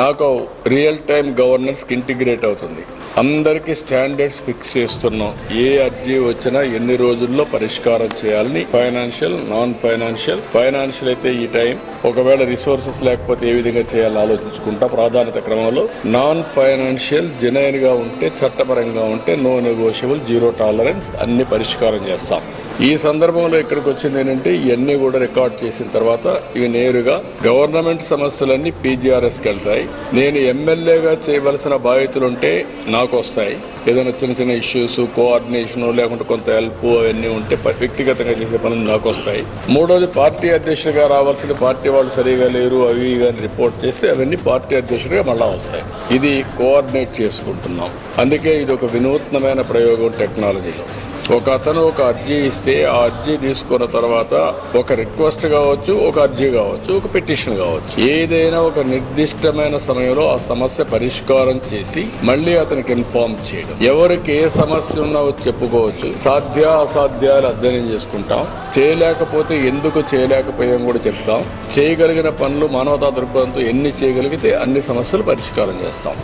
నాకు real time governance integrate అవుతుంది. అందరికీ స్టాండర్డ్స్ ఫిక్స్ చేస్తున్నాం. ఏ అర్జీ వచ్చినా ఎన్ని రోజుల్లో పరిష్కారం చేయాలని, ఫైనాన్షియల్, నాన్ ఫైనాన్షియల్ అయితే ఈ టైం, ఒకవేళ రిసోర్సెస్ లేకపోతే ఏ విధంగా చేయాలని ఆలోచించుకుంటా ప్రాధాన్యత క్రమంలో. నాన్ ఫైనాన్షియల్ జెన్యూన్ గా ఉంటే, చట్టపరంగా ఉంటే నో నెగోషియబుల్, జీరో టాలరెన్స్ అన్ని పరిష్కారం చేస్తాం. ఈ సందర్భంలో ఇక్కడికి వచ్చింది ఏంటంటే ఇవన్నీ కూడా రికార్డ్ చేసిన తర్వాత ఇవి నేరుగా గవర్నమెంట్ సమస్యలన్నీ పీజీఆర్ఎస్కి వెళ్తాయి. నేను ఎమ్మెల్యేగా చేయవలసిన బాధ్యతలుంటే నాకు వస్తాయి. ఏదైనా చిన్న చిన్న ఇష్యూస్, కోఆర్డినేషన్ లేకుంటే కొంత హెల్ప్ అవన్నీ ఉంటే వ్యక్తిగతంగా చేసే పనులు నాకు వస్తాయి. మూడోది, పార్టీ అధ్యక్షుడిగా రావాల్సిన పార్టీ వాళ్ళు సరిగా లేరు అవి కానీ రిపోర్ట్ చేస్తే అవన్నీ పార్టీ అధ్యక్షుడిగా మళ్ళా వస్తాయి. ఇది కోఆర్డినేట్ చేసుకుంటున్నాం. అందుకే ఇది ఒక వినూత్నమైన ప్రయోగం టెక్నాలజీలో. ఒక అతను ఒక అర్జీ ఇస్తే ఆ అర్జీ తీసుకున్న తర్వాత ఒక రిక్వెస్ట్ కావచ్చు, ఒక అర్జీ కావచ్చు, ఒక పిటిషన్ కావచ్చు, ఏదైనా ఒక నిర్దిష్టమైన సమయంలో ఆ సమస్య పరిష్కారం చేసి మళ్లీ అతనికి ఇన్ఫార్మ్ చేయడం. ఎవరికి ఏ సమస్య ఉన్నా చెప్పుకోవచ్చు. అసాధ్యాలు అధ్యయనం చేసుకుంటాం. చేయలేకపోతే ఎందుకు చేయలేకపోయాం కూడా చెప్తాం. చేయగలిగిన పనులు మానవతా దృక్పథంతో ఎన్ని చేయగలిగితే అన్ని సమస్యలు పరిష్కారం చేస్తాం.